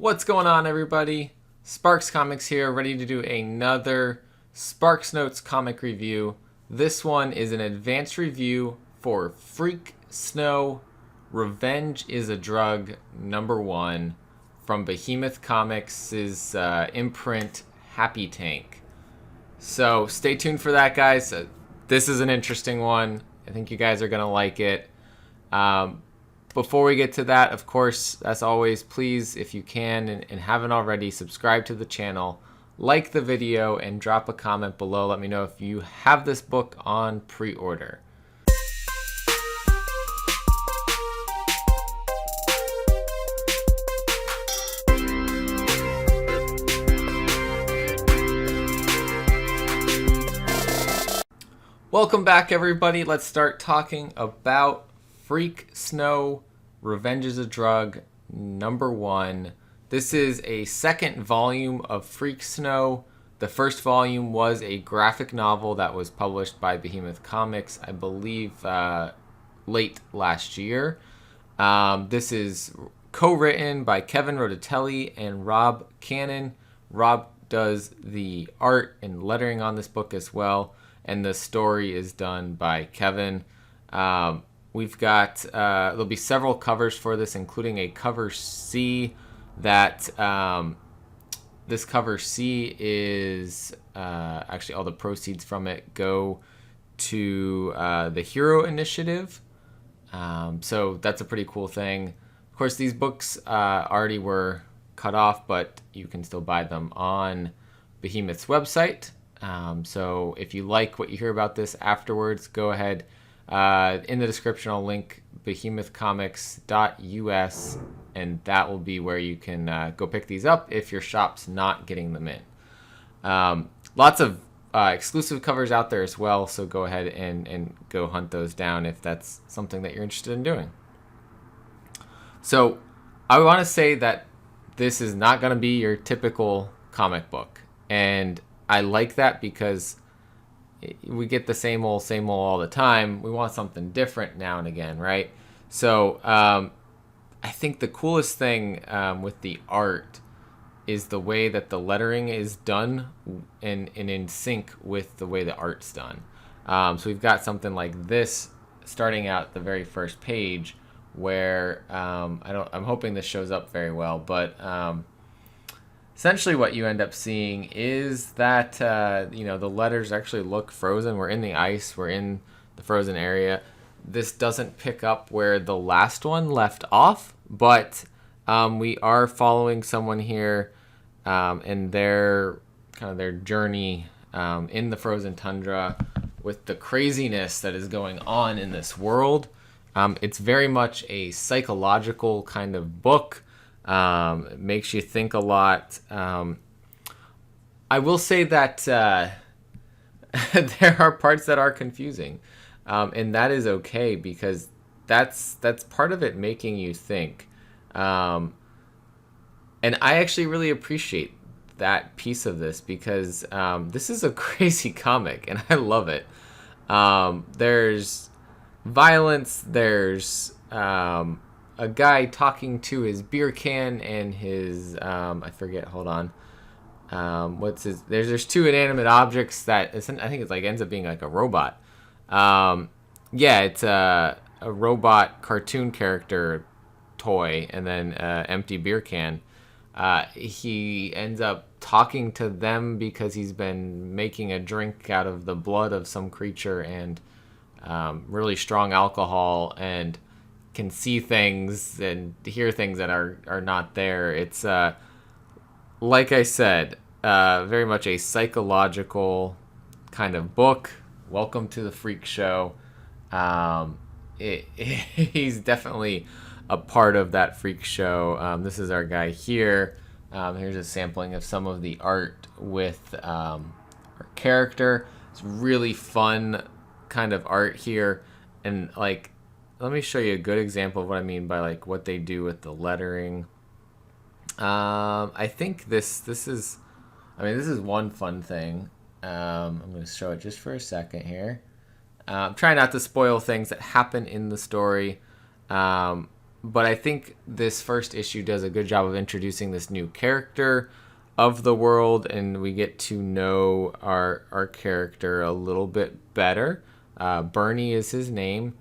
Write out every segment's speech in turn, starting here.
What's going on, everybody? Sparks Comics here, ready to do another Sparks Notes comic review. This one is an advanced review for Freak Snow Revenge is a Drug #1 from Behemoth Comics' imprint Happy Tank. So stay tuned for that, guys. This is an interesting one. I think you guys are going to like it. Before we get to that, of course, as always, please, if you can and haven't already, subscribe to the channel, like the video, and drop a comment below. Let me know if you have this book on pre-order. Welcome back, everybody. Let's start talking about Freak Snow Revenge is a Drug #1. This is a second volume of Freak Snow. The first volume was a graphic novel that was published by Behemoth Comics, I believe, late last year. This is co-written by Kevin Roditeli and Rob Cannon. Rob does the art and lettering on this book as well, and the story is done by Kevin. We've got, there'll be several covers for this, including a cover C that, this cover C is, actually all the proceeds from it go to the Hero Initiative. So that's a pretty cool thing. Of course, these books already were cut off, but you can still buy them on Behemoth's website. So if you like what you hear about this afterwards, go ahead. In the description, I'll link behemothcomics.us, and that will be where you can go pick these up if your shop's not getting them in. Lots of exclusive covers out there as well, so go ahead and go hunt those down if that's something that you're interested in doing. So I want to say that this is not going to be your typical comic book, and I like that because we get the same old all the time. We want something different now and again, right? So I think the coolest thing with the art is the way that the lettering is done and in sync with the way the art's done. So we've got something like this starting out the very first page where I'm hoping this shows up very well, but essentially what you end up seeing is that, the letters actually look frozen. We're in the ice. We're in the frozen area. This doesn't pick up where the last one left off, but we are following someone here and their journey in the frozen tundra with the craziness that is going on in this world. It's very much a psychological kind of book. It makes you think a lot. I will say that there are parts that are confusing, and that is okay because that's part of it making you think. And I actually really appreciate that piece of this because this is a crazy comic, and I love it. There's violence. There's a guy talking to his beer can and his I forget, hold on, there's two inanimate objects that I think it's like ends up being like a robot. It's a robot cartoon character toy and then empty beer can. He ends up talking to them because he's been making a drink out of the blood of some creature and really strong alcohol, and can see things and hear things that are not there. It's like I said, very much a psychological kind of book. Welcome to the Freak Show. He's definitely a part of that Freak Show. This is our guy here. Here's a sampling of some of the art with our character. It's really fun kind of art here, and like, let me show you a good example of what I mean by like what they do with the lettering. I think this is one fun thing. I'm going to show it just for a second here. Try not to spoil things that happen in the story. But I think this first issue does a good job of introducing this new character of the world, and we get to know our character a little bit better. Berny is his name,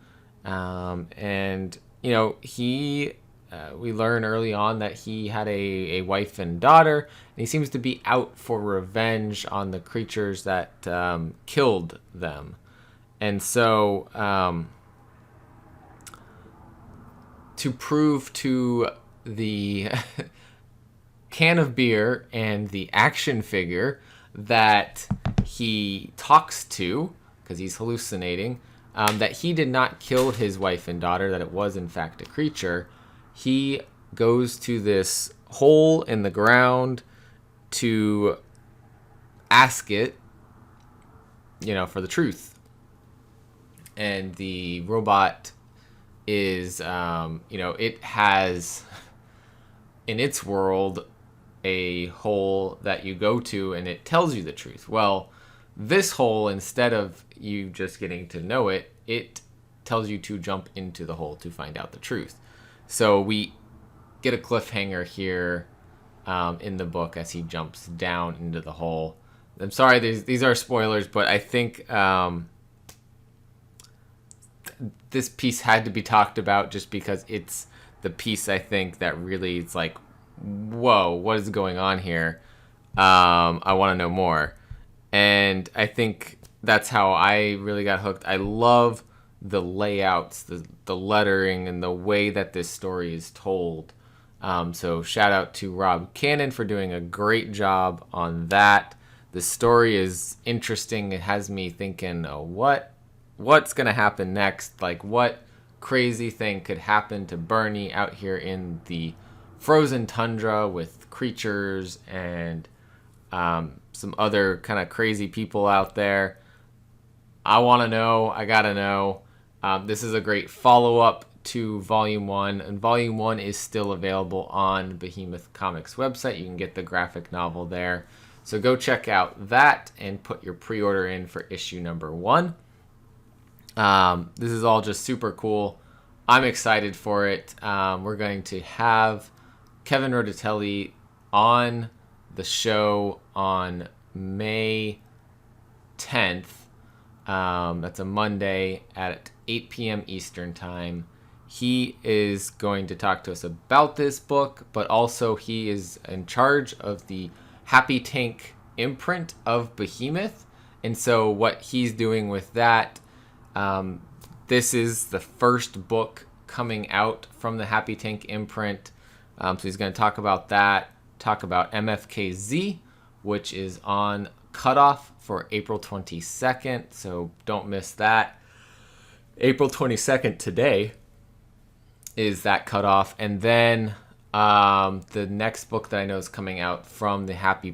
and we learn early on that he had a wife and daughter, and he seems to be out for revenge on the creatures that killed them. And so, to prove to the can of beer and the action figure that he talks to, because he's hallucinating, that he did not kill his wife and daughter, that it was in fact a creature, he goes to this hole in the ground to ask it, for the truth. And the robot is, it has in its world a hole that you go to and it tells you the truth. Well, this hole, instead of you just getting to know it, it tells you to jump into the hole to find out the truth. So we get a cliffhanger here in the book as he jumps down into the hole. I'm sorry, these are spoilers, but I think this piece had to be talked about just because it's the piece, I think, that really it's like, whoa, what is going on here? I want to know more. And I think that's how I really got hooked. I love the layouts, the lettering, and the way that this story is told. So shout out to Rob Cannon for doing a great job on that. The story is interesting. It has me thinking, what's going to happen next? Like, what crazy thing could happen to Berny out here in the frozen tundra with creatures and some other kind of crazy people out there? I want to know. I got to know. This is a great follow-up to Volume 1, and Volume 1 is still available on Behemoth Comics website. You can get the graphic novel there. So go check out that and put your pre-order in for issue number 1. This is all just super cool. I'm excited for it. We're going to have Kevin Roditeli on the show on May 10th. That's a Monday at 8 p.m. Eastern Time. He is going to talk to us about this book, but also he is in charge of the Happy Tank imprint of Behemoth. And so what he's doing with that, this is the first book coming out from the Happy Tank imprint. So he's going to talk about that, talk about MFKZ, which is on cutoff for April 22nd. So don't miss that. April 22nd today is that cutoff. And then the next book that I know is coming out from the Happy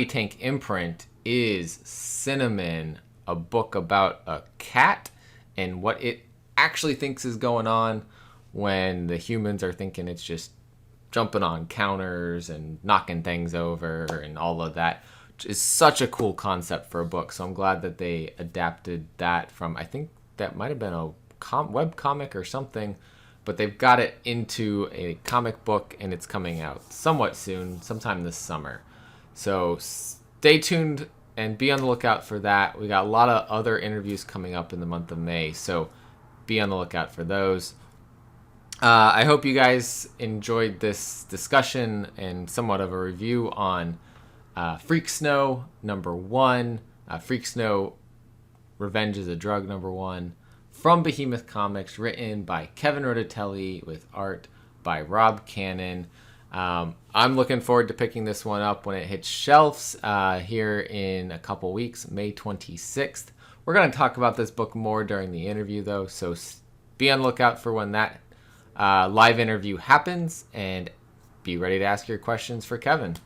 Tank imprint is Cinnamon, a book about a cat and what it actually thinks is going on when the humans are thinking it's just jumping on counters and knocking things over and all of that. Which is such a cool concept for a book. So I'm glad that they adapted that from, I think that might have been a web comic or something, but they've got it into a comic book and it's coming out somewhat soon, sometime this summer. So stay tuned and be on the lookout for that. We got a lot of other interviews coming up in the month of May, so be on the lookout for those. I hope you guys enjoyed this discussion and somewhat of a review on Freak Snow #1, Freak Snow Revenge is a Drug #1, from Behemoth Comics, written by Kevin Roditeli with art by Rob Cannon. I'm looking forward to picking this one up when it hits shelves here in a couple weeks, May 26th. We're going to talk about this book more during the interview, though, so be on the lookout for when that live interview happens, and be ready to ask your questions for Kevin.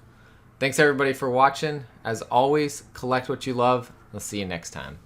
Thanks, everybody, for watching. As always, collect what you love. We'll see you next time.